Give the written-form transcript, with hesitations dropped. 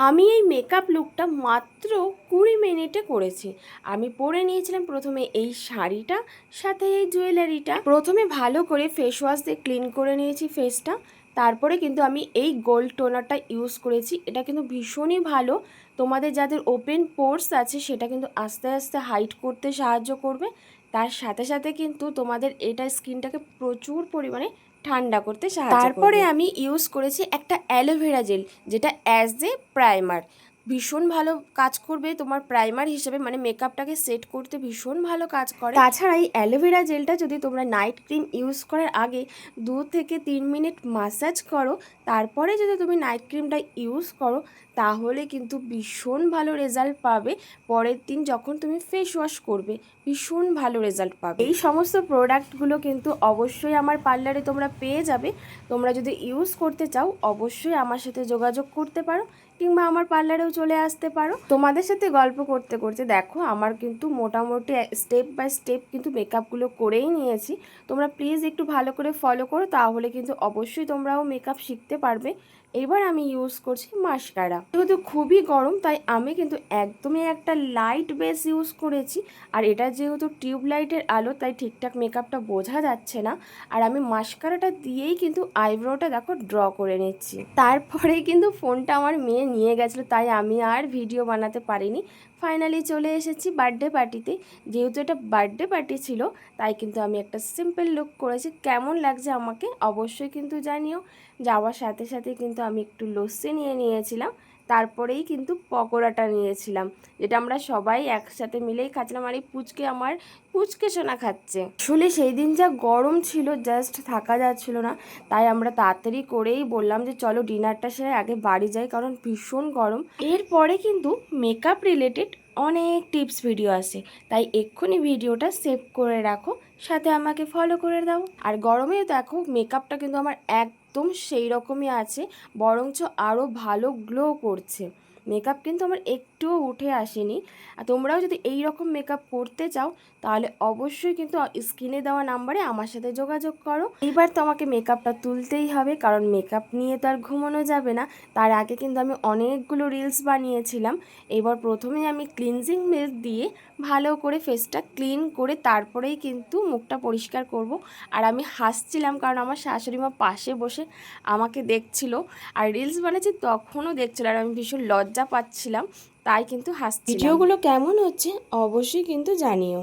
আমি এই মেকআপ লুকটা মাত্র 20 মিনিটে করেছি। আমি পরে নিয়েছিলাম প্রথমে এই শাড়িটা, সাথে এই জুয়েলারিটা। প্রথমে ভালো করে ফেস ওয়াশ দিয়ে ক্লিন করে নিয়েছি ফেসটা। তারপরে কিন্তু আমি এই গোল্ড টোনারটা ইউজ করেছি। এটা কিন্তু ভীষণই ভালো, তোমাদের যাদের ওপেন পোর্স আছে সেটা কিন্তু আস্তে আস্তে হাইড করতে সাহায্য করবে। তার সাথে সাথে কিন্তু তোমাদের এটা স্কিনটাকে প্রচুর পরিমাণে ঠান্ডা করতে সাহায্য করবে। তারপরে আমি ইউজ করেছি একটা অ্যালোভেরা জেল, যেটা অ্যাজ এ প্রাইমার ভীষণ ভালো কাজ করবে তোমার প্রাইমার হিসেবে, মানে মেকআপটাকে সেট করতে ভীষণ ভালো কাজ করে। তাছাড়া এই অ্যালোভেরা জেলটা যদি তোমরা নাইট ক্রিম ইউজ করার আগে 2 থেকে 3 মিনিট মাসাজ করো, তারপরে যদি তুমি নাইট ক্রিমটা ইউজ করো, তাহলে কিন্তু ভীষণ ভালো রেজাল্ট পাবে। পরের দিন যখন তুমি ফেস ওয়াশ করবে ভীষণ ভালো রেজাল্ট পাবে। এই সমস্ত প্রোডাক্টগুলো কিন্তু অবশ্যই আমার পার্লারে তোমরা পেয়ে যাবে। তোমরা যদি ইউজ করতে চাও অবশ্যই আমার সাথে যোগাযোগ করতে পারো, কিংবা আমার পার্লারেও চলে আসতে পারো। তোমাদের সাথে গল্প করতে করতে দেখো আমার কিন্তু মোটামুটি স্টেপ বাই স্টেপ কিন্তু মেকআপগুলো করেই নিয়েছি। তোমরা প্লিজ একটু ভালো করে ফলো করো, তাহলে কিন্তু অবশ্যই তোমরাও মেকআপ শিখতে পারবে। এবার আমি ইউজ করছি মাস্কারা। যেহেতু খুবই গরম তাই আমি কিন্তু একদমই একটা লাইট বেস ইউজ করেছি। আর এটা যেহেতু টিউব লাইটের আলো তাই ঠিকঠাক মেকআপটা বোঝা যাচ্ছে না। আর আমি মাস্কারাটা দিয়েই কিন্তু আইব্রোটা দেখো ড্র করে নিচ্ছি। তারপরেই কিন্তু ফোনটা আমার মেয়ে নিয়ে গেছিলো, তাই আমি আর ভিডিও বানাতে পারিনি। ফাইনালি চলে এসেছি বার্থডে পার্টিতে। যেহেতু এটা বার্থডে পার্টি ছিল তাই কিন্তু আমি একটা সিম্পল লুক করেছি। কেমন লাগছে আমাকে অবশ্যই কিন্তু জানিও। যাওয়ার সাথে সাথে কিন্তু আমি একটু লস্যি নিয়ে নিয়েছিলাম, তারপরেই কিন্তু পকোড়াটা নিয়েছিলাম, যেটা আমরা সবাই একসাথে মিলেই খাচ্ছিলাম। আর এই আমার পুচকে সোনা খাচ্ছে। আসলে সেই দিন যা গরম ছিল জাস্ট থাকা যাচ্ছিল না, তাই আমরা তাড়াতাড়ি করেই বললাম যে চলো ডিনারটা সেরে আগে বাড়ি যাই, কারণ ভীষণ গরম। এরপরে কিন্তু মেকআপ রিলেটেড অনেক টিপস ভিডিও আসে, তাই এক্ষুনি ভিডিওটা সেভ করে রাখো, সাথে আমাকে ফলো করে দাও। আর গরমে দেখো মেকআপটা কিন্তু আমার একদম সেই রকমই আছে, বরঞ্চ আরও ভালো গ্লো করছে। মেকআপ কিন্তু আমার একটুও উঠে আসেনি। আর তোমরাও যদি এই রকম মেকআপ করতে চাও তাহলে অবশ্যই কিন্তু স্ক্রিনে দেওয়া নাম্বারে আমার সাথে যোগাযোগ করো। এইবার তো আমাকে মেকআপটা তুলতেই হবে, কারণ মেকআপ নিয়ে তো আর ঘুমানো যাবে না। তার আগে কিন্তু আমি অনেকগুলো রিলস বানিয়েছিলাম। এবার প্রথমেই আমি ক্লিনজিং মিল্ক দিয়ে ভালো করে ফেসটা ক্লিন করে তারপরেই কিন্তু মুখটা পরিষ্কার করব। আর আমি হাসছিলাম কারণ আমার শাশুড়ি মা পাশে বসে আমাকে দেখছিল, আর রিলস বানাচ্ছি তখনও দেখছিল, আর আমি ভীষণ লজ্জা পাচ্ছিলাম, তাই কিন্তু হাসছিলাম। ভিডিওগুলো কেমন হচ্ছে অবশ্যই কিন্তু জানিও।